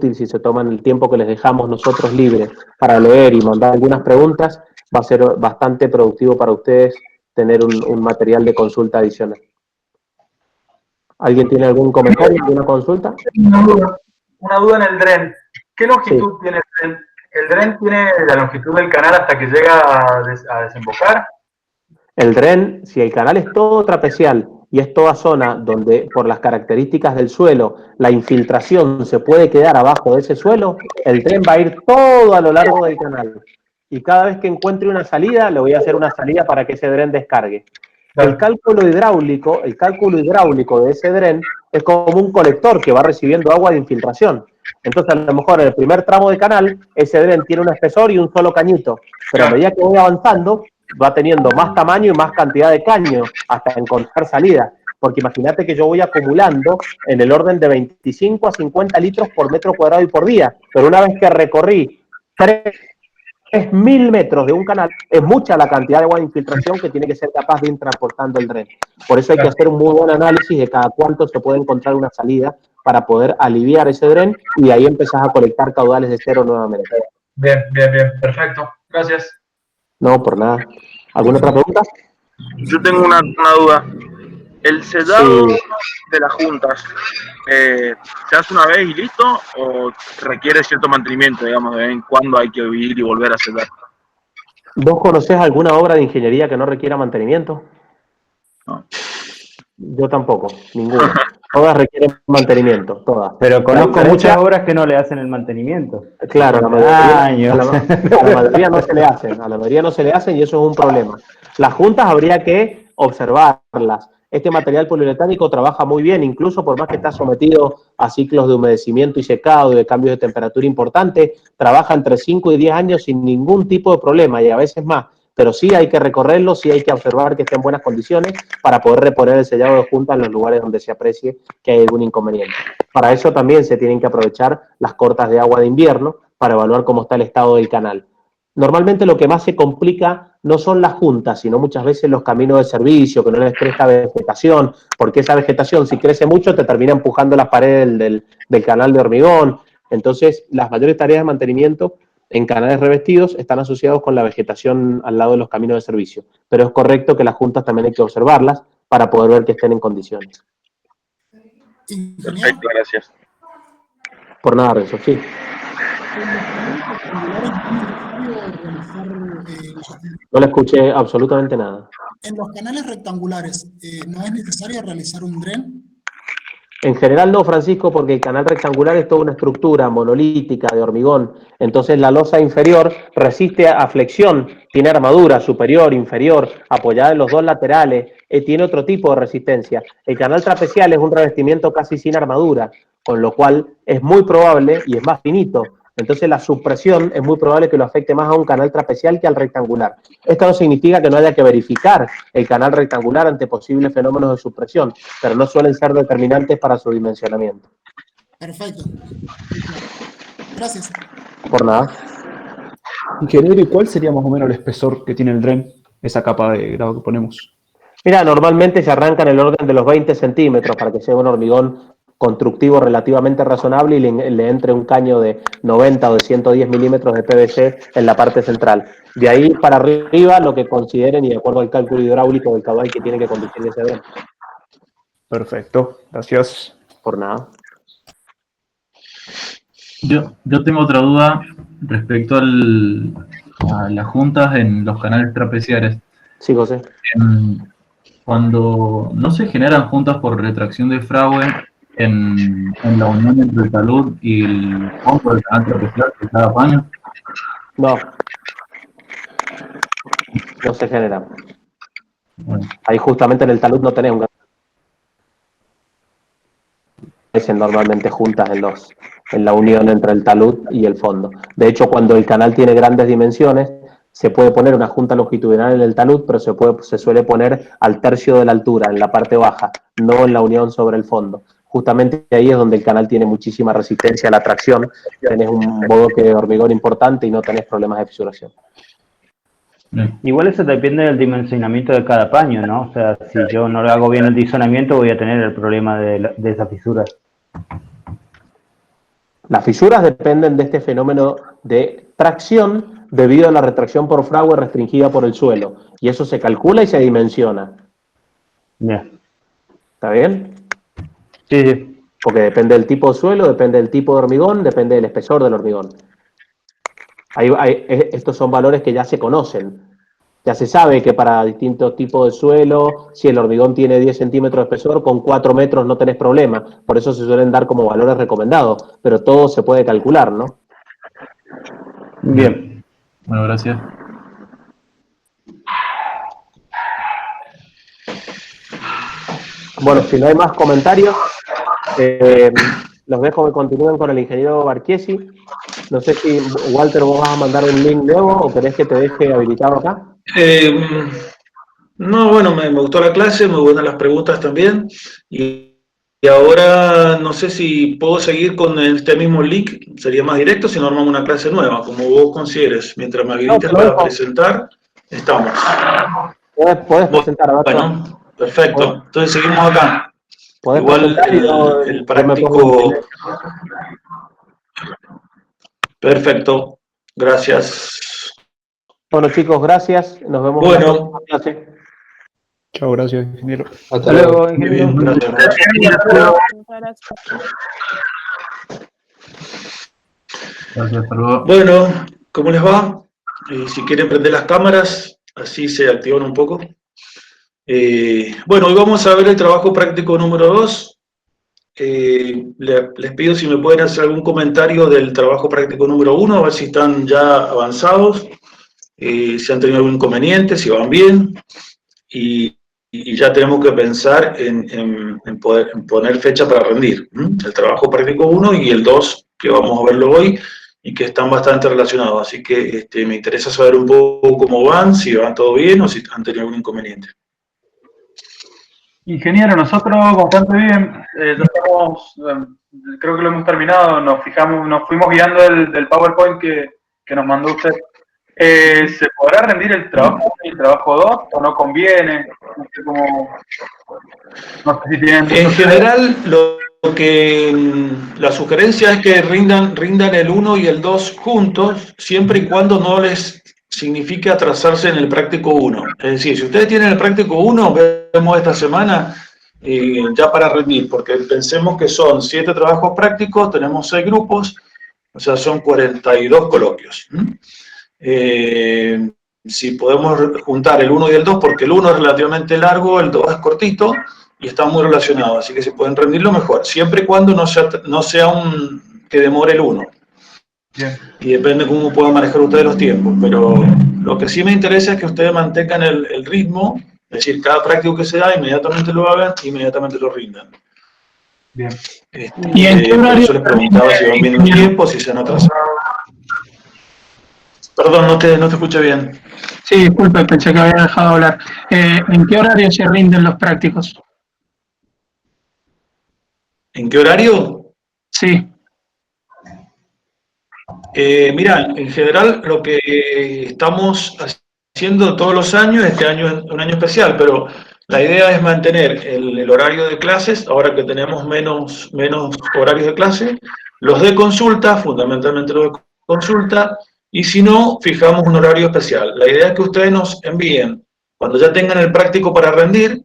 útil si se toman el tiempo que les dejamos nosotros libre para leer y mandar algunas preguntas. Va a ser bastante productivo para ustedes tener un material de consulta adicional. ¿Alguien tiene algún comentario, alguna consulta? Una duda en el dren. ¿Qué longitud tiene el dren? ¿El dren tiene la longitud del canal hasta que llega a desembocar? El dren, si el canal es todo trapecial y es toda zona donde por las características del suelo la infiltración se puede quedar abajo de ese suelo, el dren va a ir todo a lo largo del canal. Y cada vez que encuentre una salida, le voy a hacer una salida para que ese dren descargue. El cálculo hidráulico de ese dren es como un colector que va recibiendo agua de infiltración. Entonces, a lo mejor en el primer tramo de canal, ese dren tiene un espesor y un solo cañito. Pero a medida que voy avanzando, va teniendo más tamaño y más cantidad de caño hasta encontrar salida. Porque imagínate que yo voy acumulando en el orden de 25 a 50 litros por metro cuadrado y por día. Pero una vez que recorrí 3.000 metros de un canal, es mucha la cantidad de agua de infiltración que tiene que ser capaz de ir transportando el dren. Por eso hay que hacer un muy buen análisis de cada cuánto se puede encontrar una salida para poder aliviar ese dren y de ahí empezás a colectar caudales de cero nuevamente. Bien, perfecto. Gracias. No, por nada. ¿Alguna otra pregunta? Yo tengo una duda. ¿El sellado de las juntas se hace una vez y listo o requiere cierto mantenimiento, digamos, de vez en cuando hay que ir y volver a sellar? ¿Vos conocés alguna obra de ingeniería que no requiera mantenimiento? No. Yo tampoco, ninguna. Todas requieren mantenimiento, todas. Pero conozco muchas obras que no le hacen el mantenimiento. Claro, a la mayoría no se le hacen, a la mayoría no se le hacen y eso es un problema. Las juntas habría que observarlas. Este material poliuretánico trabaja muy bien, incluso por más que está sometido a ciclos de humedecimiento y secado y de cambios de temperatura importantes, trabaja entre 5 y 10 años sin ningún tipo de problema y a veces más. Pero sí hay que recorrerlo, sí hay que observar que esté en buenas condiciones para poder reponer el sellado de junta en los lugares donde se aprecie que hay algún inconveniente. Para eso también se tienen que aprovechar las cortas de agua de invierno para evaluar cómo está el estado del canal. Normalmente lo que más se complica no son las juntas, sino muchas veces los caminos de servicio, que no les crezca vegetación, porque esa vegetación, si crece mucho, te termina empujando las paredes del canal de hormigón. Entonces, las mayores tareas de mantenimiento en canales revestidos están asociados con la vegetación al lado de los caminos de servicio. Pero es correcto que las juntas también hay que observarlas para poder ver que estén en condiciones. Perfecto, gracias. Por nada, Renzo, sí. No le escuché absolutamente nada. En los canales rectangulares, ¿no es necesario realizar un dren? En general no, Francisco, porque el canal rectangular es toda una estructura monolítica de hormigón. Entonces la losa inferior resiste a flexión, tiene armadura superior, inferior, apoyada en los dos laterales, tiene otro tipo de resistencia. El canal trapecial es un revestimiento casi sin armadura, con lo cual es muy probable y es más finito. Entonces la supresión es muy probable que lo afecte más a un canal trapecial que al rectangular. Esto no significa que no haya que verificar el canal rectangular ante posibles fenómenos de supresión, pero no suelen ser determinantes para su dimensionamiento. Perfecto. Gracias. Por nada. Ingeniero, ¿y cuál sería más o menos el espesor que tiene el dren, esa capa de grado que ponemos? Mira, normalmente se arranca en el orden de los 20 centímetros para que sea un hormigón constructivo relativamente razonable y le entre un caño de 90 o de 110 milímetros de PVC en la parte central. De ahí para arriba lo que consideren y de acuerdo al cálculo hidráulico del caudal que tiene que conducir ese dren. Perfecto, gracias. Por nada. Yo tengo otra duda respecto a las juntas en los canales trapeciales. Sí, José. Cuando no se generan juntas por retracción de fragua en la unión entre el talud y el fondo del canal trapecial de cada paño. No. No se genera. Bueno. Ahí justamente en el talud no tenés un normalmente juntas en la unión entre el talud y el fondo. De hecho, cuando el canal tiene grandes dimensiones, se puede poner una junta longitudinal en el talud, pero se suele poner al tercio de la altura, en la parte baja, no en la unión sobre el fondo. Justamente ahí es donde el canal tiene muchísima resistencia a la tracción, tenés un bodoque de hormigón importante y no tenés problemas de fisuración. Igual eso depende del dimensionamiento de cada paño, ¿no? O sea, si yo no le hago bien el dimensionamiento voy a tener el problema de esa fisura. Las fisuras dependen de este fenómeno de tracción debido a la retracción por fragua restringida por el suelo. Y eso se calcula y se dimensiona. Bien. ¿Está bien? Sí, sí. Porque depende del tipo de suelo, depende del tipo de hormigón, depende del espesor del hormigón. Estos son valores que ya se conocen. Ya se sabe que para distintos tipos de suelo, si el hormigón tiene 10 centímetros de espesor, con 4 metros no tenés problema. Por eso se suelen dar como valores recomendados, pero todo se puede calcular, ¿no? Bien. Bueno, gracias. Bueno, si no hay más comentarios, los dejo que continúen con el ingeniero Barchiesi. No sé si, Walter, vos vas a mandar un link nuevo o querés que te deje habilitado acá. No, bueno, me gustó la clase, muy buenas las preguntas también. Y ahora no sé si puedo seguir con este mismo link, sería más directo si no armamos una clase nueva, como vos consideres. Mientras me habilites para presentar, estamos. Podés presentar, a ver. Bueno, perfecto. Entonces seguimos acá. Igual el práctico. Perfecto, gracias. Bueno, chicos, gracias. Nos vemos en la próxima clase. Chao, gracias, ingeniero. Hasta luego, ingeniero. Muy bien, gracias. Gracias, hasta luego. Bueno, ¿cómo les va? Si quieren prender las cámaras, así se activan un poco. Bueno, hoy vamos a ver el trabajo práctico número 2. Les pido si me pueden hacer algún comentario del trabajo práctico número 1, a ver si están ya avanzados, si han tenido algún inconveniente, si van bien, y ya tenemos que pensar en poner fecha para rendir. El trabajo práctico 1 y el 2, que vamos a verlo hoy, y que están bastante relacionados, así que me interesa saber un poco cómo van, si van todo bien o si han tenido algún inconveniente. Ingeniero, nosotros bastante bien, ya estamos, creo que lo hemos terminado, nos fuimos guiando del PowerPoint que nos mandó usted. ¿Se podrá rendir el trabajo 2 o no conviene? No sé cómo, no sé si tienen... En general, la sugerencia es que rindan el 1 y el 2 juntos, siempre y cuando no les signifique atrasarse en el práctico 1. Es decir, si ustedes tienen el práctico 1, vemos esta semana ya para rendir, porque pensemos que son 7 trabajos prácticos, tenemos 6 grupos, o sea, son 42 coloquios. Si podemos juntar el 1 y el 2, porque el 1 es relativamente largo, el 2 es cortito, y están muy relacionados, así que si pueden rendirlo mejor, siempre y cuando no sea que demore el 1. Bien. Y depende cómo puedan manejar ustedes los tiempos, pero lo que sí me interesa es que ustedes mantengan el ritmo, es decir, cada práctico que se da, inmediatamente lo hagan, inmediatamente lo rindan. Bien. ¿Y en qué horario? Por eso les preguntaba si van viendo el tiempo, si se han atrasado. Perdón, no te escuché bien. Sí, disculpe, pensé que había dejado de hablar. ¿En qué horario se rinden los prácticos? ¿En qué horario? Sí. Mira, en general lo que estamos haciendo todos los años, este año es un año especial, pero la idea es mantener el horario de clases, ahora que tenemos menos horarios de clase, los de consulta, fundamentalmente los de consulta, y si no, fijamos un horario especial. La idea es que ustedes nos envíen, cuando ya tengan el práctico para rendir,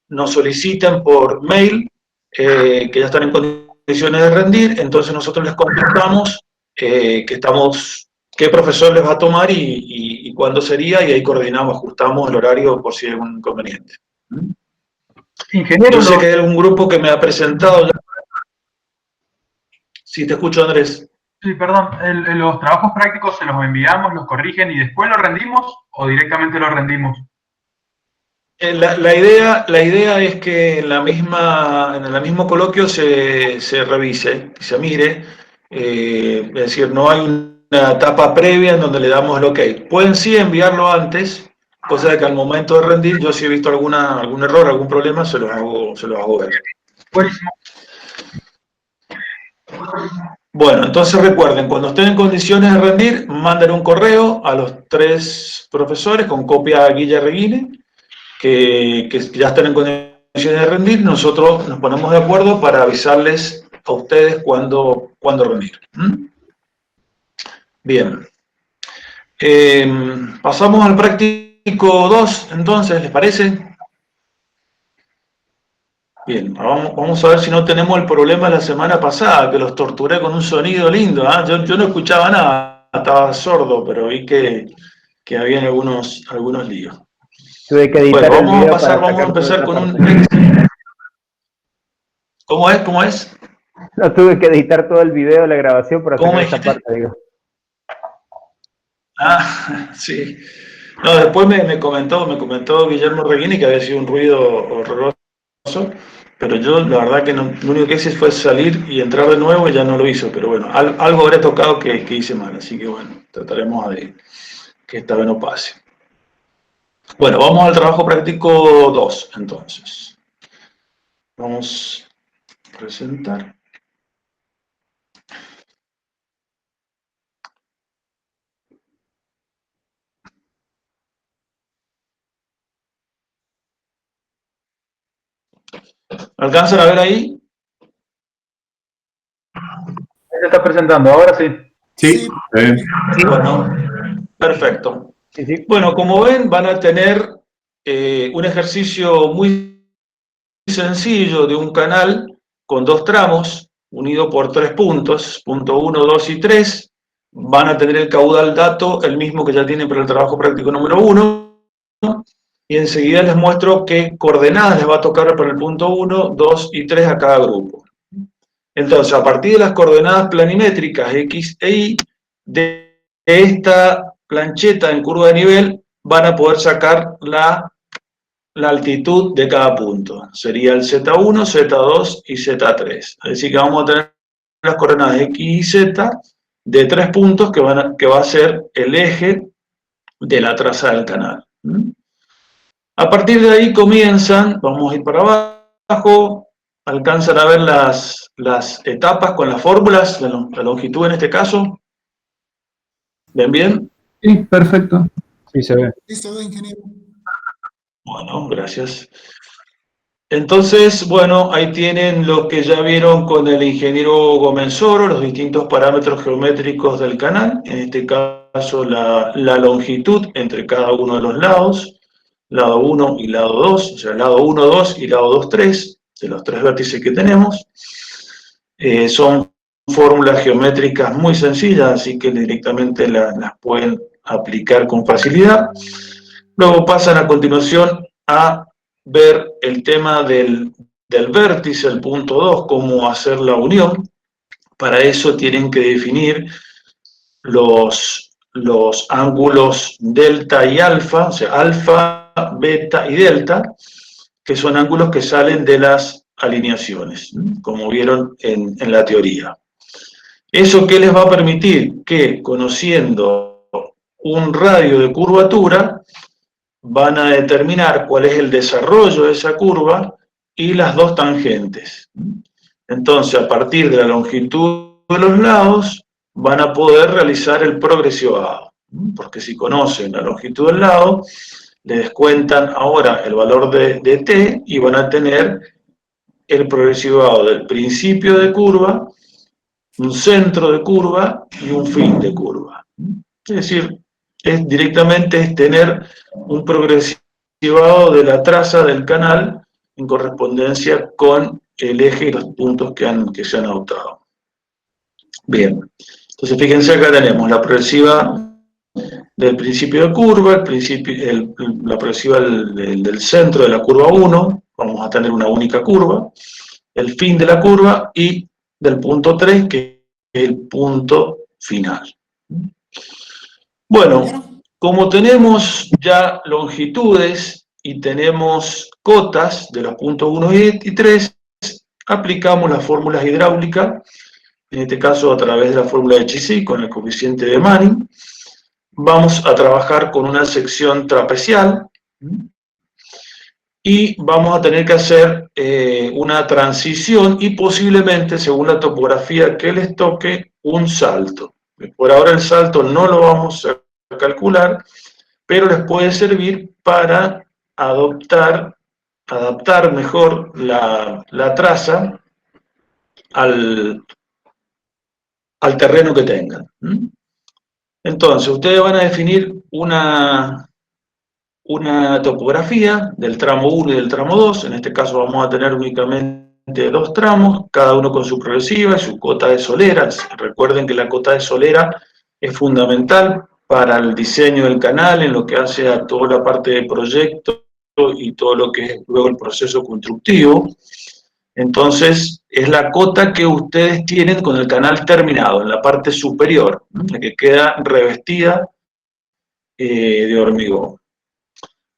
nos soliciten por mail que ya están en condiciones de rendir, entonces nosotros les contestamos qué profesor les va a tomar y cuándo sería, y ahí coordinamos, ajustamos el horario por si hay algún inconveniente. Ingeniero, Yo sé que hay algún grupo que me ha presentado. Sí, te escucho, Andrés. Sí, perdón, ¿los trabajos prácticos se los enviamos, los corrigen y después los rendimos o directamente los rendimos? La idea es que en el mismo coloquio se revise, se mire, es decir, no hay una etapa previa en donde le damos el ok. Pueden sí enviarlo antes, cosa de que al momento de rendir, yo si he visto algún error, algún problema, se los hago ver. Buenísimo. Bueno, entonces recuerden, cuando estén en condiciones de rendir, manden un correo a los 3 profesores con copia a Guilla Reguine, que ya están en condiciones de rendir. Nosotros nos ponemos de acuerdo para avisarles a ustedes cuándo cuándo rendir. Bien. Pasamos al práctico 2, entonces, ¿les parece? Bien, vamos a ver si no tenemos el problema de la semana pasada, que los torturé con un sonido lindo. Yo no escuchaba nada, estaba sordo, pero vi que había algunos líos. Tuve que editar Bueno, el video vamos a empezar con un... ¿Cómo es? ¿Cómo es? No, tuve que editar todo el video de la grabación para ¿Cómo sacar me esa dijiste? parte, digo. Sí. No, después me comentó Guillermo Reguini que había sido un ruido horroroso, pero yo la verdad que no, lo único que hice fue salir y entrar de nuevo y ya no lo hizo, pero bueno, algo habré tocado que hice mal, así que bueno, trataremos de que esta vez no pase. Bueno, vamos al trabajo práctico 2, entonces. Vamos a presentar. ¿Alcanzan a ver ahí? Se está presentando, ahora sí. Sí. Bueno, perfecto. Sí, sí. Bueno, como ven, van a tener un ejercicio muy sencillo de un canal con 2 tramos, unido por 3 puntos, punto 1, 2 y 3. Van a tener el caudal dato, el mismo que ya tienen para el trabajo práctico número 1. Y enseguida les muestro qué coordenadas les va a tocar para el punto 1, 2 y 3 a cada grupo. Entonces, a partir de las coordenadas planimétricas X e Y, de esta plancheta en curva de nivel, van a poder sacar la altitud de cada punto. Sería el Z1, Z2 y Z3. Es decir, que vamos a tener las coordenadas X y Z de 3 puntos que va a ser el eje de la traza del canal. A partir de ahí comienzan, vamos a ir para abajo, alcanzan a ver las etapas con las fórmulas, la longitud en este caso. ¿Ven bien? Sí, perfecto. Sí, se ve. Listo, ingeniero. Bueno, gracias. Entonces, bueno, ahí tienen lo que ya vieron con el ingeniero Gomenzoro, los distintos parámetros geométricos del canal, en este caso la longitud entre cada uno de los lados, lado 1 y lado 2, o sea, lado 1, 2 y lado 2, 3, de los 3 vértices que tenemos. Son fórmulas geométricas muy sencillas, así que directamente las pueden aplicar con facilidad. Luego pasan a continuación a ver el tema del vértice, el punto 2, cómo hacer la unión. Para eso tienen que definir los ángulos delta y alfa, o sea, alfa, beta y delta, que son ángulos que salen de las alineaciones, como vieron en la teoría. ¿Eso qué les va a permitir? Que conociendo un radio de curvatura, van a determinar cuál es el desarrollo de esa curva y las 2 tangentes. Entonces, a partir de la longitud de los lados, van a poder realizar el progresivado. Porque si conocen la longitud del lado, le descuentan ahora el valor de t y van a tener el progresivado del principio de curva, un centro de curva y un fin de curva. Es decir, directamente es tener un progresivado de la traza del canal en correspondencia con el eje y los puntos que se han adoptado. Bien, entonces fíjense, acá tenemos la progresiva del principio de curva, la progresiva del centro de la curva 1, vamos a tener una única curva, el fin de la curva y del punto 3, que es el punto final. Bueno, como tenemos ya longitudes y tenemos cotas de los puntos 1 y 3, aplicamos las fórmulas hidráulicas, en este caso a través de la fórmula de Cauchy con el coeficiente de Manning. Vamos a trabajar con una sección trapecial y vamos a tener que hacer una transición y posiblemente, según la topografía que les toque, un salto. Por ahora el salto no lo vamos a calcular, pero les puede servir para adaptar mejor la traza al al terreno que tengan. Entonces, ustedes van a definir una topografía del tramo 1 y del tramo 2. En este caso vamos a tener únicamente 2 tramos, cada uno con su progresiva y su cota de solera. Recuerden que la cota de solera es fundamental para el diseño del canal, en lo que hace a toda la parte de proyecto y todo lo que es luego el proceso constructivo. Entonces, es la cota que ustedes tienen con el canal terminado, en la parte superior, la que queda revestida de hormigón,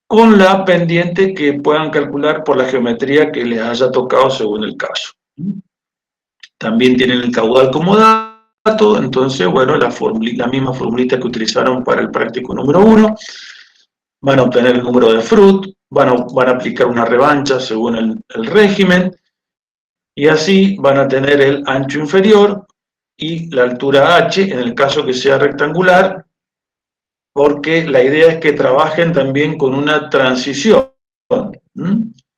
con la pendiente que puedan calcular por la geometría que les haya tocado según el caso. También tienen el caudal como dato, entonces, bueno, la misma formulita que utilizaron para el práctico número 1, van a obtener el número de Fruit, van a aplicar una revancha según el régimen, y así van a tener el ancho inferior y la altura H, en el caso que sea rectangular, porque la idea es que trabajen también con una transición.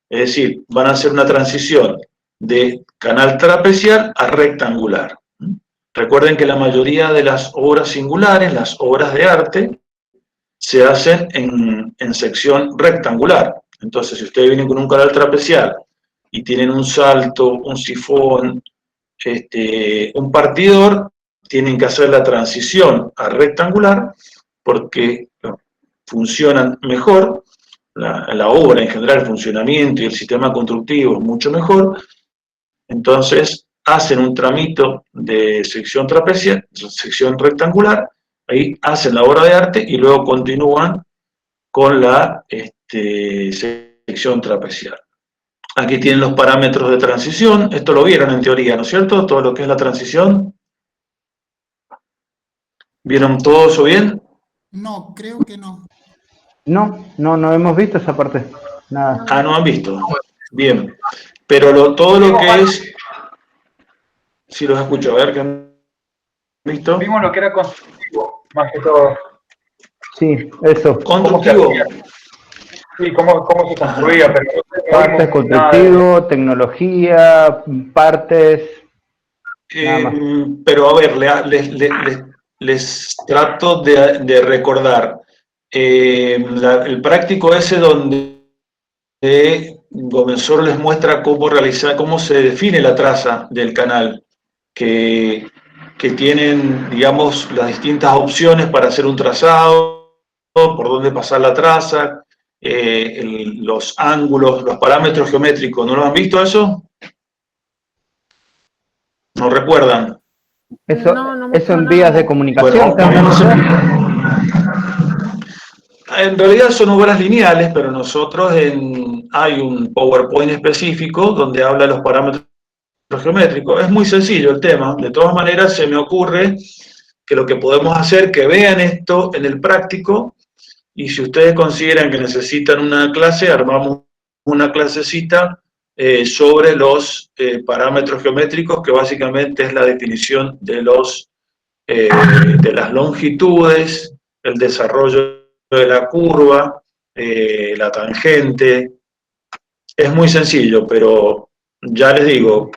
Es decir, van a hacer una transición de canal trapezial a rectangular. Recuerden que la mayoría de las obras singulares, las obras de arte, se hacen en sección rectangular. Entonces, si ustedes vienen con un canal trapezial y tienen un salto, un sifón, un partidor, tienen que hacer la transición a rectangular porque funcionan mejor, la obra en general, el funcionamiento y el sistema constructivo es mucho mejor. Entonces hacen un tramito de sección trapezial, sección rectangular, ahí hacen la obra de arte y luego continúan con la sección trapezial. Aquí tienen los parámetros de transición, esto lo vieron en teoría, ¿no es cierto? Todo lo que es la transición. ¿Vieron todo eso bien? No, creo que no. No hemos visto esa parte. Nada. Ah, no han visto. Bien. Pero todo lo que es... Si los escucho, a ver, ¿qué han visto? Vimos lo que era constructivo, más que todo. Sí, eso. Constructivo. Sí, cómo se construía, pero no Partes vemos constructivo, tecnología, partes. Nada más. Pero a ver, les trato de recordar. El práctico ese donde Gómez les muestra cómo se define la traza del canal, que tienen, digamos, las distintas opciones para hacer un trazado, por dónde pasar la traza, los ángulos, los parámetros geométricos. ¿No lo han visto eso? ¿No recuerdan? Eso en vías de comunicación. En realidad son obras lineales, pero nosotros hay un PowerPoint específico donde habla de los parámetros geométricos. Es muy sencillo el tema. De todas maneras, se me ocurre que lo que podemos hacer, que vean esto en el práctico, y si ustedes consideran que necesitan una clase, armamos una clasecita sobre los parámetros geométricos, que básicamente es la definición de las longitudes, el desarrollo de la curva, la tangente. Es muy sencillo, pero ya les digo,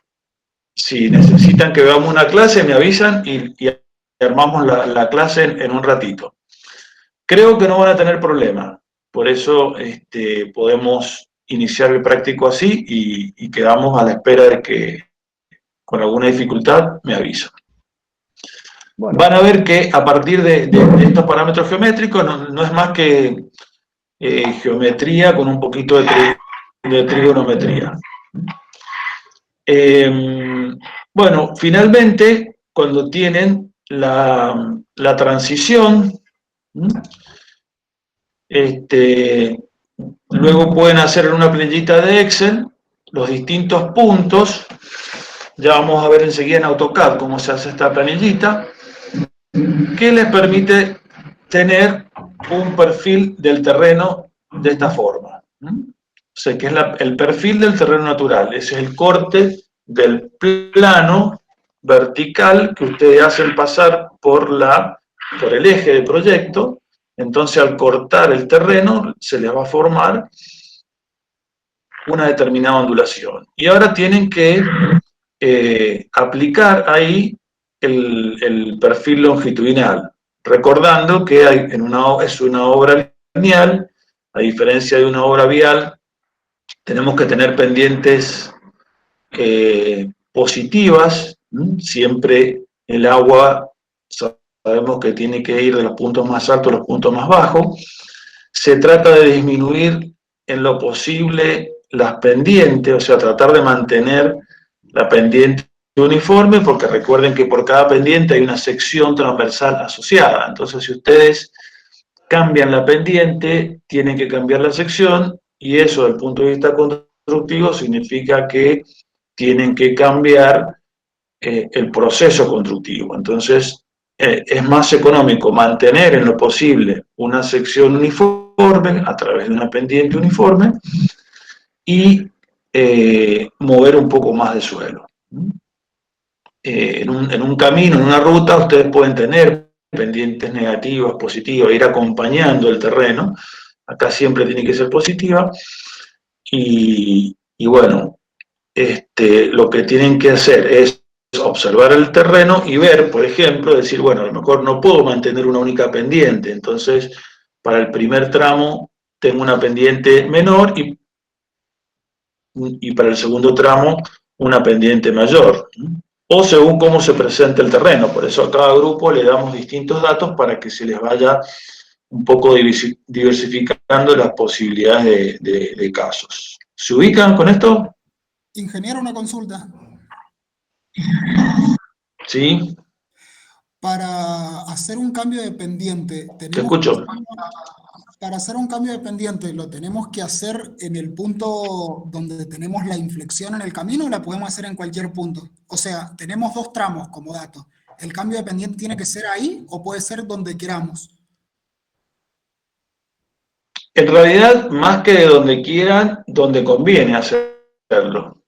si necesitan que veamos una clase, me avisan y armamos la clase en un ratito. Creo que no van a tener problema, por eso podemos iniciar el práctico así y quedamos a la espera de que con alguna dificultad me avisan. Bueno. Van a ver que a partir de estos parámetros geométricos no es más que geometría con un poquito de trigonometría. Bueno, finalmente, cuando tienen la transición, luego pueden hacer en una planillita de Excel los distintos puntos. Ya vamos a ver enseguida en AutoCAD cómo se hace esta planillita, que les permite tener un perfil del terreno de esta forma. O sea, que es el perfil del terreno natural. Ese es el corte del plano vertical que ustedes hacen pasar por el eje del proyecto. Entonces, al cortar el terreno, se les va a formar una determinada ondulación. Y ahora tienen que aplicar ahí el perfil longitudinal, recordando que es una obra lineal, a diferencia de una obra vial, tenemos que tener pendientes positivas, siempre el agua sabemos que tiene que ir de los puntos más altos a los puntos más bajos. Se trata de disminuir en lo posible las pendientes, o sea, tratar de mantener la pendiente uniforme, porque recuerden que por cada pendiente hay una sección transversal asociada. Entonces, si ustedes cambian la pendiente, tienen que cambiar la sección, y eso, desde el punto de vista constructivo, significa que tienen que cambiar el proceso constructivo. Entonces, es más económico mantener en lo posible una sección uniforme a través de una pendiente uniforme y mover un poco más de suelo. En un camino, en una ruta, ustedes pueden tener pendientes negativas, positivas, ir acompañando el terreno. Acá siempre tiene que ser positiva. Y bueno, lo que tienen que hacer es observar el terreno y ver, por ejemplo, decir, bueno, a lo mejor no puedo mantener una única pendiente, entonces para el primer tramo tengo una pendiente menor y para el segundo tramo una pendiente mayor, o según cómo se presenta el terreno. Por eso a cada grupo le damos distintos datos para que se les vaya un poco diversificando las posibilidades de casos. ¿Se ubican con esto? Ingeniero, una consulta. Sí. Para hacer un cambio de pendiente, Te escucho. Para hacer un cambio de pendiente, ¿lo tenemos que hacer en el punto donde tenemos la inflexión en el camino o la podemos hacer en cualquier punto? O sea, tenemos dos tramos como dato. ¿El cambio de pendiente tiene que ser ahí o puede ser donde queramos? En realidad, más que de donde quieran, donde conviene hacerlo.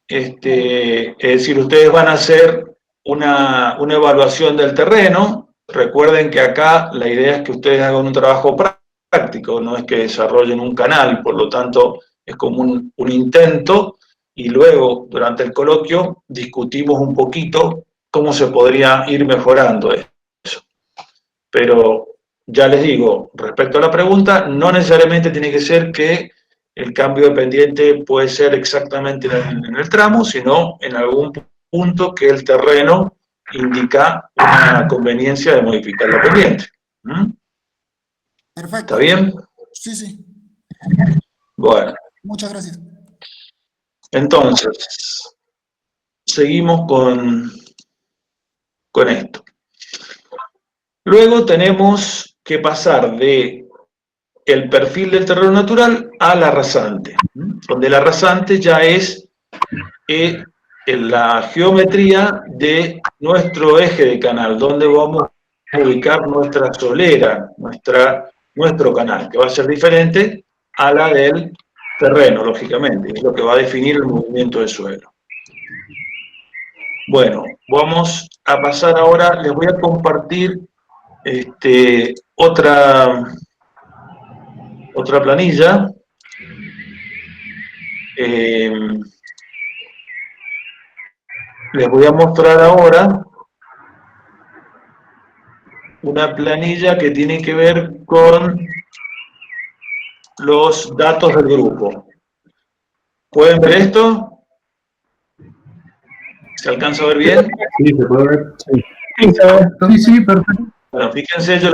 Es decir, ustedes van a hacer una evaluación del terreno. Recuerden que acá la idea es que ustedes hagan un trabajo práctico, no es que desarrollen un canal, por lo tanto es como un intento, y luego durante el coloquio discutimos un poquito cómo se podría ir mejorando eso. Pero ya les digo, respecto a la pregunta, no necesariamente tiene que ser que el cambio de pendiente puede ser exactamente en el tramo, sino en algún punto que el terreno indica una conveniencia de modificar la pendiente. Perfecto. ¿Está bien? Sí, sí. Bueno. Muchas gracias. Entonces, seguimos con esto. Luego tenemos que pasar de el perfil del terreno natural a la rasante, donde la rasante ya es la geometría de nuestro eje de canal, donde vamos a ubicar nuestra solera, nuestro canal, que va a ser diferente a la del terreno, lógicamente, es lo que va a definir el movimiento del suelo. Bueno, vamos a pasar ahora, les voy a compartir otra planilla. Les voy a mostrar ahora una planilla que tiene que ver con los datos del grupo. ¿Pueden ver esto? ¿Se alcanza a ver bien? Sí, se puede ver. Sí. Sí, perfecto. Bueno, fíjense, yo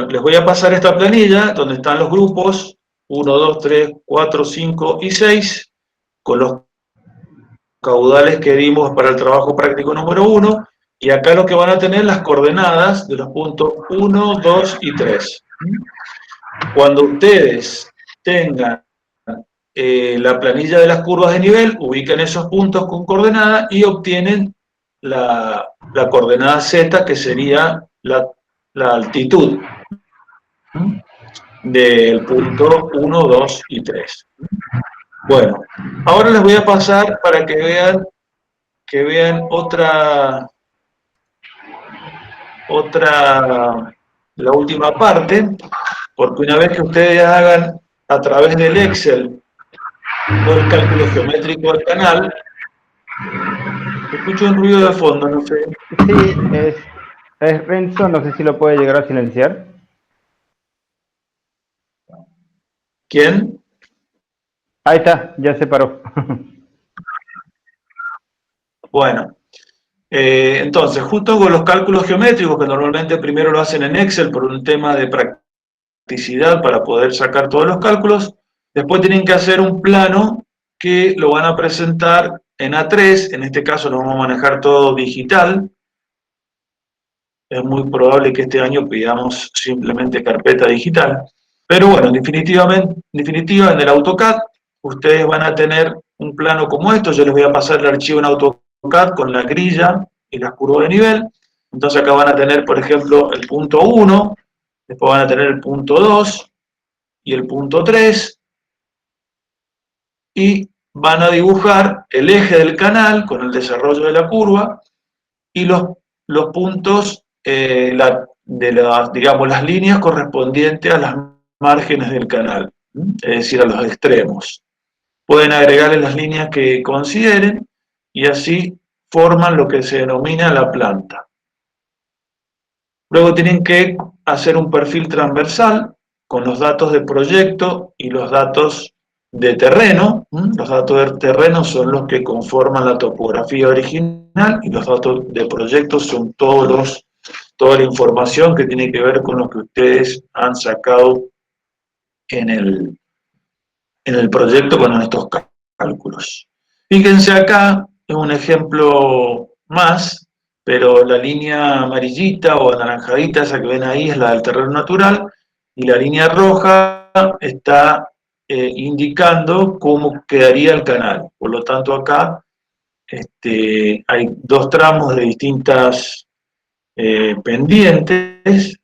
les voy a pasar esta planilla donde están los grupos 1, 2, 3, 4, 5 y 6 con los caudales que dimos para el trabajo práctico número 1, y acá lo que van a tener las coordenadas de los puntos 1, 2 y 3. Cuando ustedes tengan la planilla de las curvas de nivel, ubican esos puntos con coordenada y obtienen la coordenada Z, que sería la altitud del punto 1, 2 y 3. Bueno, ahora les voy a pasar para que vean la última parte, porque una vez que ustedes hagan a través del Excel todo el cálculo geométrico del canal, Escucho un ruido de fondo, no sé. Sí, es Renzo, no sé si lo puede llegar a silenciar. ¿Quién? Ahí está, ya se paró. Bueno, entonces, justo con los cálculos geométricos, que normalmente primero lo hacen en Excel por un tema de practicidad para poder sacar todos los cálculos, después tienen que hacer un plano que lo van a presentar en A3, en este caso lo vamos a manejar todo digital. Es muy probable que este año pidamos simplemente carpeta digital. Pero bueno, en definitiva, en el AutoCAD, ustedes van a tener un plano como esto. Yo les voy a pasar el archivo en AutoCAD con la grilla y las curvas de nivel. Entonces acá van a tener, por ejemplo, el punto 1, después van a tener el punto 2 y el punto 3, y van a dibujar el eje del canal con el desarrollo de la curva y los puntos digamos, las líneas correspondientes a las márgenes del canal, es decir, a los extremos. Pueden agregarle las líneas que consideren y así forman lo que se denomina la planta. Luego tienen que hacer un perfil transversal con los datos de proyecto y los datos de terreno. Los datos de terreno son los que conforman la topografía original y los datos de proyecto son toda la información que tiene que ver con lo que ustedes han sacado en el proyecto con estos cálculos. Fíjense acá, es un ejemplo más, pero la línea amarillita o anaranjadita, esa que ven ahí, es la del terreno natural, y la línea roja está indicando cómo quedaría el canal. Por lo tanto, acá hay dos tramos de distintas pendientes.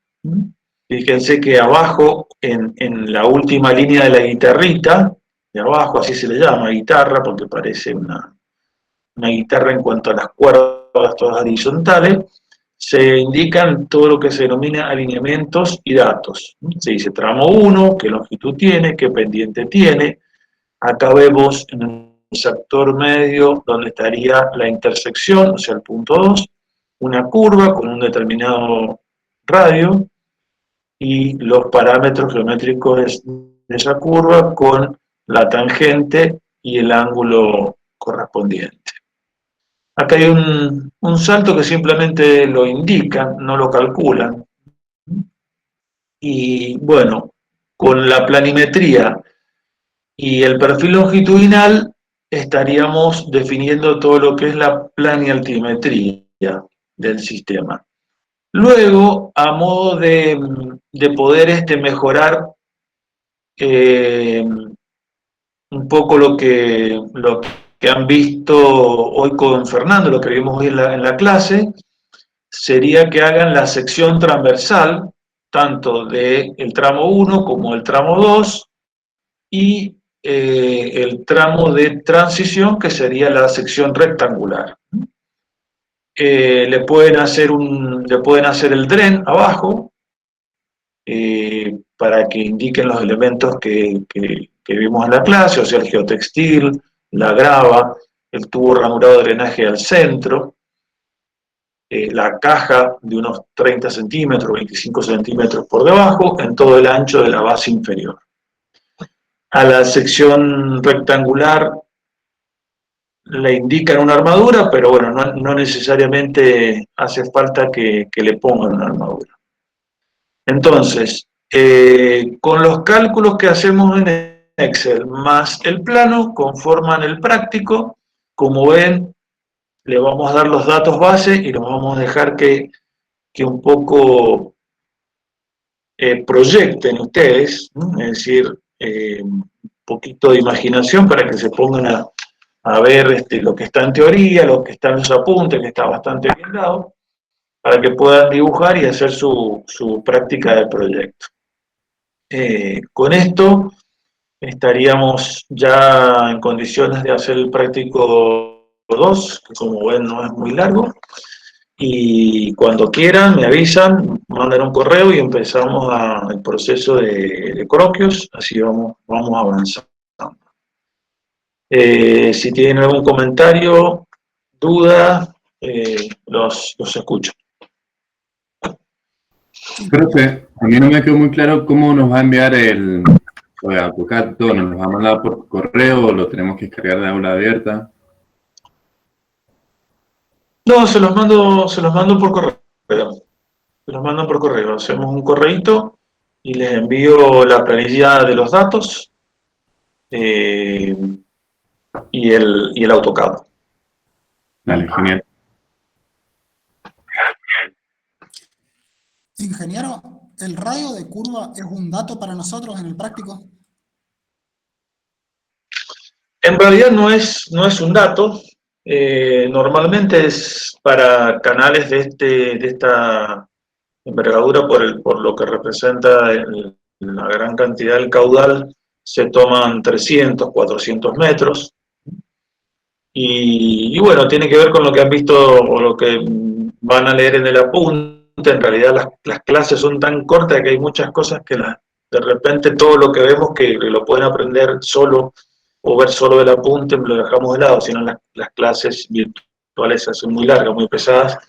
Fíjense que abajo, en la última línea de la guitarrita, de abajo, así se le llama, guitarra, porque parece una guitarra en cuanto a las cuerdas todas horizontales, se indican todo lo que se denomina alineamientos y datos. Se dice tramo 1, qué longitud tiene, qué pendiente tiene. Acá vemos en el sector medio donde estaría la intersección, o sea, el punto 2, una curva con un determinado radio y los parámetros geométricos de esa curva con la tangente y el ángulo correspondiente. Acá hay un salto que simplemente lo indican, no lo calculan. Y bueno, con la planimetría y el perfil longitudinal estaríamos definiendo todo lo que es la planialtimetría del sistema. Luego, a modo de poder mejorar un poco lo que han visto hoy con Fernando, lo que vimos hoy en la clase, sería que hagan la sección transversal, tanto del tramo 1 como el tramo 2, y el tramo de transición, que sería la sección rectangular. Le pueden hacer el dren abajo, para que indiquen los elementos que vimos en la clase, o sea, el geotextil, la grava, el tubo ranurado de drenaje al centro, la caja de unos 30 centímetros, 25 centímetros por debajo, en todo el ancho de la base inferior. A la sección rectangular le indican una armadura, pero bueno, no necesariamente hace falta que le pongan una armadura. Entonces, con los cálculos que hacemos en Excel más el plano, conforman el práctico. Como ven, le vamos a dar los datos base y los vamos a dejar que un poco proyecten ustedes, ¿no? Es decir, un poquito de imaginación para que se pongan a ver lo que está en teoría, lo que está en los apuntes, que está bastante bien dado, para que puedan dibujar y hacer su práctica del proyecto. Con esto estaríamos ya en condiciones de hacer el práctico 2, que como ven no es muy largo, y cuando quieran me avisan, mandan un correo y empezamos el proceso de croquios, así vamos avanzando. Si tienen algún comentario, duda, los escucho. Profe, a mí no me quedó muy claro cómo nos va a enviar el AutoCAD todo. ¿Nos va a mandar por correo o lo tenemos que descargar de aula abierta? No, se los mando por correo. Se los mando por correo. Hacemos un correíto y les envío la planilla de los datos y el AutoCAD. Dale, genial. Ingeniero, ¿el radio de curva es un dato para nosotros en el práctico? En realidad no es un dato. Normalmente es para canales de esta envergadura por lo que representa la gran cantidad del caudal. Se toman 300, 400 metros. Y bueno, tiene que ver con lo que han visto o lo que van a leer en el apunte. En realidad las clases son tan cortas que hay muchas cosas que de repente todo lo que vemos que lo pueden aprender solo o ver solo el apunte lo dejamos de lado, sino las clases virtuales se hacen muy largas, muy pesadas.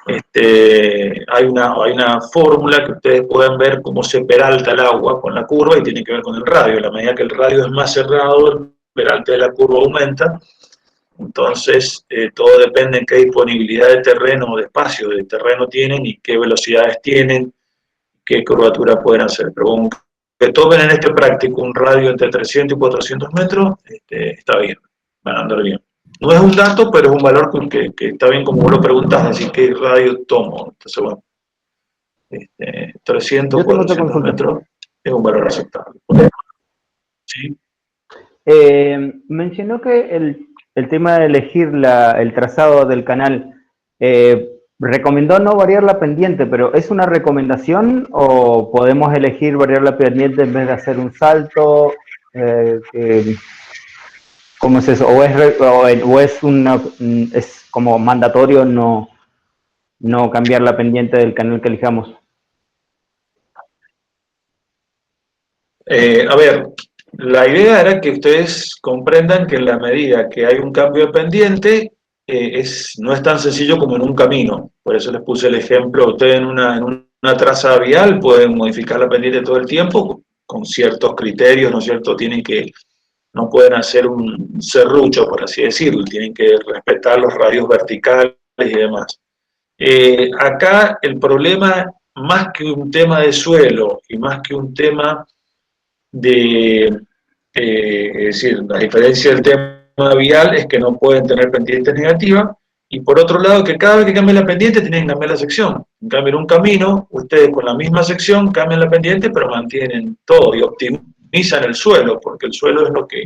Hay una fórmula que ustedes pueden ver cómo se peralta el agua con la curva y tiene que ver con el radio. A la medida que el radio es más cerrado, el peralte de la curva aumenta. Entonces, todo depende en qué disponibilidad de terreno o de espacio de terreno tienen y qué velocidades tienen, qué curvatura pueden hacer. Pero con que tomen en este práctico un radio entre 300 y 400 metros, está bien, van a andar bien. No es un dato, pero es un valor que está bien como vos lo preguntás, decir qué radio tomo. Entonces, bueno, 300, 400 metros es un valor aceptable. ¿Sí? Mencionó que el tema de elegir el trazado del canal, recomendó no variar la pendiente, pero ¿es una recomendación o podemos elegir variar la pendiente en vez de hacer un salto? ¿Cómo es eso? ¿O es como mandatorio no cambiar la pendiente del canal que elijamos? A ver, la idea era que ustedes comprendan que en la medida que hay un cambio de pendiente, no es tan sencillo como en un camino. Por eso les puse el ejemplo. Ustedes en una traza vial pueden modificar la pendiente todo el tiempo con ciertos criterios, ¿no es cierto? No pueden hacer un serrucho, por así decirlo. Tienen que respetar los radios verticales y demás. Acá el problema, más que un tema de suelo y más que un tema es decir, la diferencia del tema vial es que no pueden tener pendientes negativas, y por otro lado que cada vez que cambien la pendiente tienen que cambiar la sección. En cambio, en un camino, ustedes con la misma sección cambian la pendiente, pero mantienen todo y optimizan el suelo, porque el suelo es lo que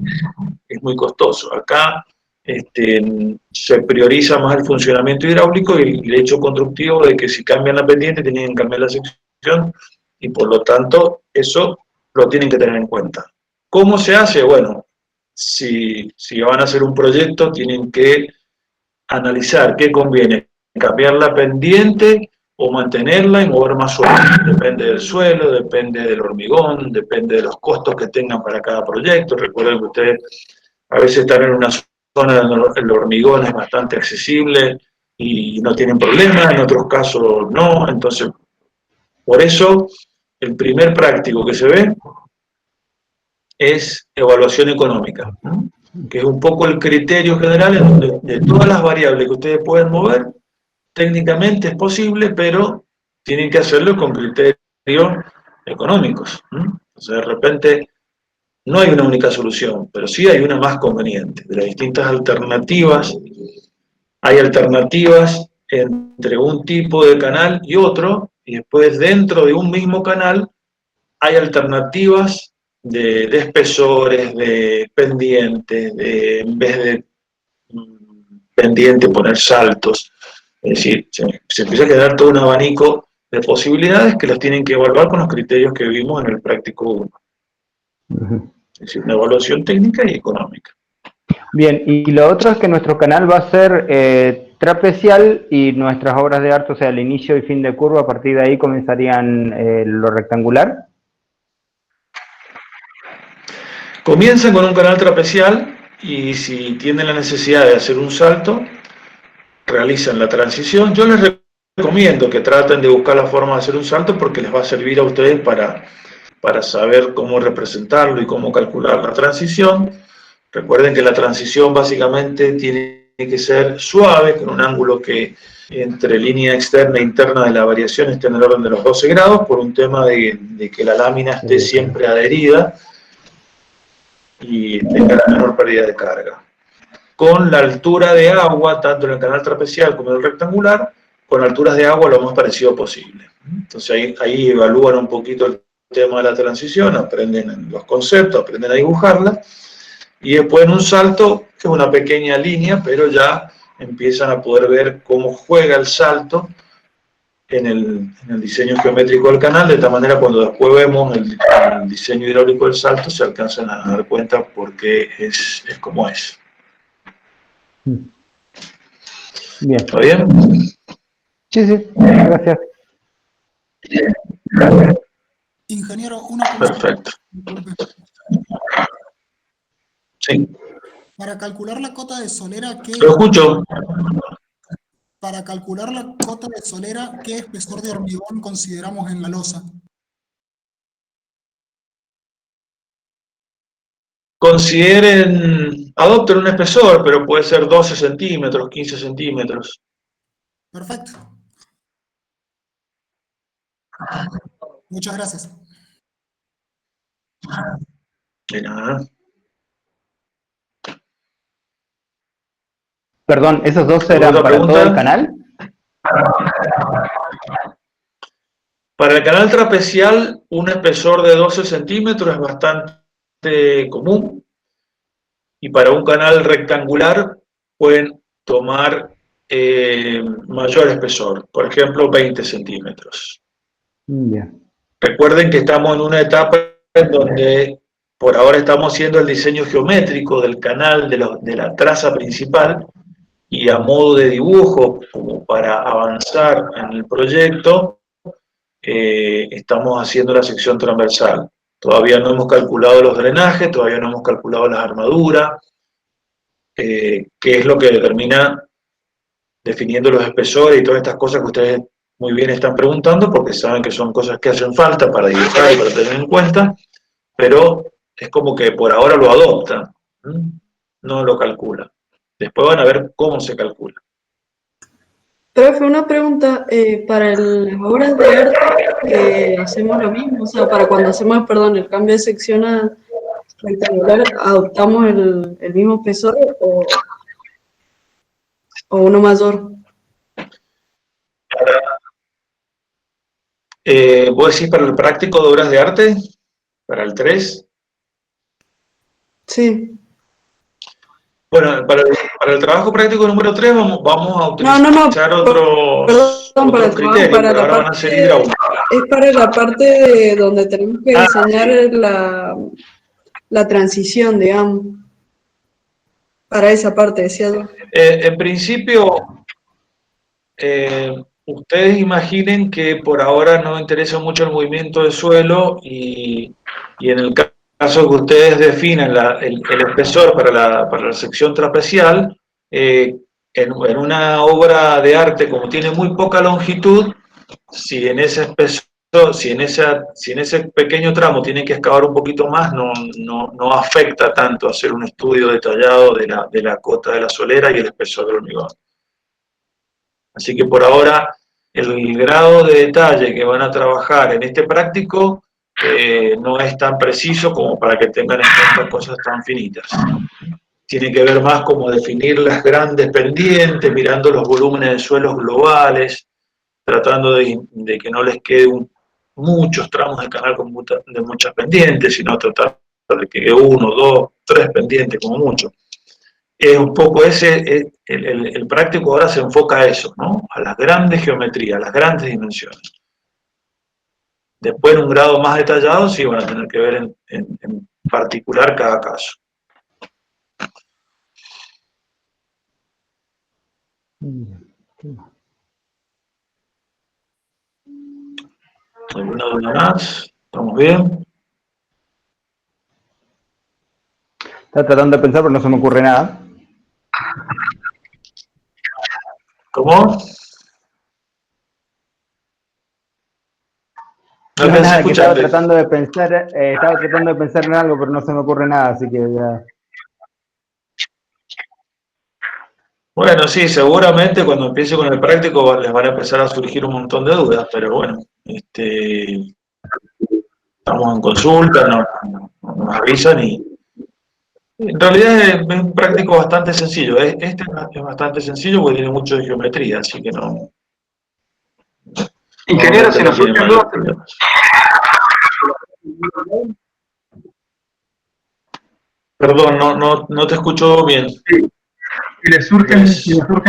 es muy costoso. Acá se prioriza más el funcionamiento hidráulico y el hecho constructivo de que si cambian la pendiente tienen que cambiar la sección, y por lo tanto eso lo tienen que tener en cuenta. ¿Cómo se hace? Bueno, si van a hacer un proyecto, tienen que analizar qué conviene, cambiar la pendiente o mantenerla y mover más suelo. Depende del suelo, depende del hormigón, depende de los costos que tengan para cada proyecto. Recuerden que ustedes a veces están en una zona donde el hormigón es bastante accesible y no tienen problema, en otros casos no. Entonces, por eso, el primer práctico que se ve es evaluación económica, ¿no? Que es un poco el criterio general en donde de todas las variables que ustedes pueden mover, técnicamente es posible, pero tienen que hacerlo con criterios económicos, ¿no? Entonces, de repente, no hay una única solución, pero sí hay una más conveniente. De las distintas alternativas, hay alternativas entre un tipo de canal y otro, y después dentro de un mismo canal hay alternativas de espesores, de pendientes, en vez de pendiente poner saltos. Es decir, se empieza a generar todo un abanico de posibilidades que los tienen que evaluar con los criterios que vimos en el práctico 1. Es decir, una evaluación técnica y económica. Bien, y lo otro es que nuestro canal va a ser trapecial y nuestras obras de arte, o sea, el inicio y fin de curva, a partir de ahí comenzarían lo rectangular. Comienzan con un canal trapecial y si tienen la necesidad de hacer un salto, realizan la transición. Yo les recomiendo que traten de buscar la forma de hacer un salto porque les va a servir a ustedes para saber cómo representarlo y cómo calcular la transición. Recuerden que la transición básicamente tiene que ser suave, con un ángulo que entre línea externa e interna de la variación esté en el orden de los 12 grados, por un tema de que la lámina esté siempre adherida y tenga la menor pérdida de carga. Con la altura de agua, tanto en el canal trapecial como en el rectangular, con alturas de agua lo más parecido posible. Entonces ahí evalúan un poquito el tema de la transición, aprenden los conceptos, aprenden a dibujarla, y después en un salto, que es una pequeña línea, pero ya empiezan a poder ver cómo juega el salto en el diseño geométrico del canal, de esta manera cuando después vemos el diseño hidráulico del salto se alcanzan a dar cuenta por qué es como es. Bien. ¿Está bien? Sí, sí, gracias. Ingeniero, una consulta. Perfecto. Sí. Para calcular la cota de solera, Lo escucho. Para calcular la cota de solera, ¿qué espesor de hormigón consideramos en la losa? Adopten un espesor, pero puede ser 12 centímetros, 15 centímetros. Perfecto. Muchas gracias. De nada. Perdón, ¿esos dos eran para todo el canal? Para el canal trapecial, un espesor de 12 centímetros es bastante común. Y para un canal rectangular pueden tomar mayor espesor, por ejemplo 20 centímetros. Bien. Recuerden que estamos en una etapa en donde por ahora estamos haciendo el diseño geométrico del canal de la traza principal y a modo de dibujo, como para avanzar en el proyecto, estamos haciendo la sección transversal. Todavía no hemos calculado los drenajes, todavía no hemos calculado las armaduras, que es lo que determina definiendo los espesores y todas estas cosas que ustedes muy bien están preguntando, porque saben que son cosas que hacen falta para dibujar y para tener en cuenta, pero es como que por ahora lo adoptan, no lo calculan. Después van a ver cómo se calcula. Profe, una pregunta, para las obras de arte hacemos lo mismo, o sea, para cuando hacemos, perdón, el cambio de sección a rectangular, ¿adoptamos el mismo espesor o uno mayor? ¿Vos decís para el práctico de obras de arte? ¿Para el 3? Sí. Bueno, para el trabajo práctico número 3 vamos a utilizar otros criterios, para pero la ahora van a ser hidráulicos. Es para la parte de donde tenemos que diseñar la transición, digamos. Para esa parte, decía yo. En principio, ustedes imaginen que por ahora no interesa mucho el movimiento del suelo y en el caso que ustedes definan el espesor para la sección trapecial, en una obra de arte como tiene muy poca longitud, si en ese espesor, si en ese pequeño tramo tienen que excavar un poquito más, no afecta tanto hacer un estudio detallado de la cota de la solera y el espesor del hormigón. Así que por ahora el grado de detalle que van a trabajar en este práctico no es tan preciso como para que tengan en cuenta cosas tan finitas. Tiene que ver más como definir las grandes pendientes, mirando los volúmenes de suelos globales, tratando de que no les quede muchos tramos de canal de muchas pendientes, sino tratar de que 1, 2, 3 pendientes como mucho. Es un poco el práctico ahora se enfoca a eso, ¿no? A las grandes geometrías, a las grandes dimensiones. Después, en un grado más detallado, sí van a tener que ver en particular cada caso. ¿Alguna duda más? ¿Estamos bien? Estaba tratando de pensar, pero no se me ocurre nada. ¿Cómo? No No, te nada, que estaba escuchaste. tratando de pensar en algo, pero no se me ocurre nada, así que ya. Bueno, sí, seguramente cuando empiece con el práctico les van a empezar a surgir un montón de dudas, pero bueno, estamos en consulta, nos avisan y en realidad es un práctico bastante sencillo. Este es bastante sencillo porque tiene mucho de geometría, así que no. Ingeniero, si nos tiene surgen mayores dudas, problemas. Perdón, no te escucho bien. si les surgen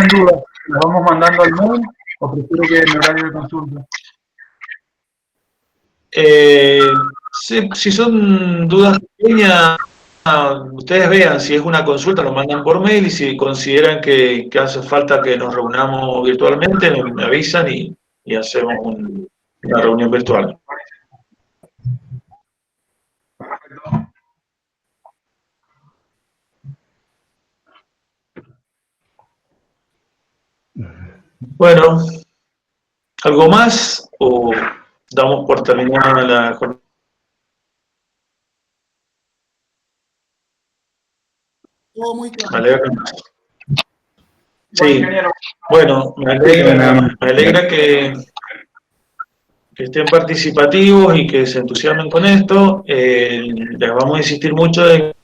dudas, ¿las vamos mandando al mail o prefiero que en horario de consulta? Si son dudas pequeñas, ustedes vean, si es una consulta, lo mandan por mail y si consideran que hace falta que nos reunamos virtualmente, me avisan y hacemos una reunión virtual. Bueno, ¿algo más o damos por terminada la jornada? Todo muy claro. Me alegra. Sí, bueno, me alegra que estén participativos y que se entusiasmen con esto. Les vamos a insistir mucho en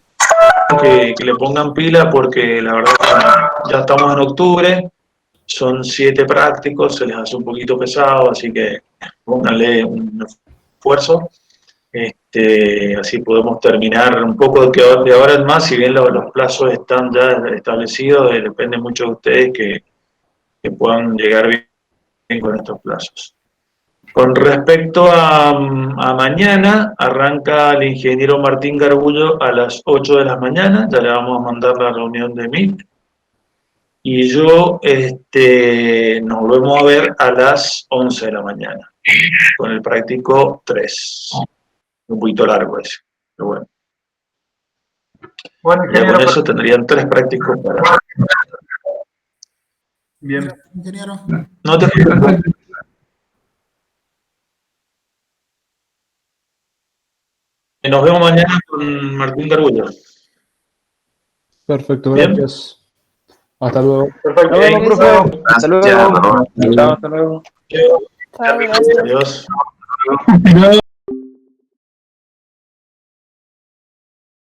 que le pongan pila porque la verdad ya estamos en octubre, son 7 prácticos, se les hace un poquito pesado, así que pónganle un esfuerzo. Así podemos terminar un poco de ahora en más, si bien los plazos están ya establecidos, depende mucho de ustedes que puedan llegar bien con estos plazos. Con respecto a mañana, arranca el ingeniero Martín Garbullo a las 8 de la mañana, ya le vamos a mandar la reunión de Meet. Y yo nos volvemos a ver a las 11 de la mañana, con el práctico 3. Un poquito largo ese, pero bueno. Bueno, Ya con eso tendrían 3 prácticos para... Bien. Ingeniero. No te preocupes. Nos vemos mañana con Martín Garbullo. Perfecto, ¿Bien? gracias. Hasta luego. Perfecto. Nos vemos, profe. Hasta luego. Chao, hasta luego. Adiós. Chao, gracias. Adiós.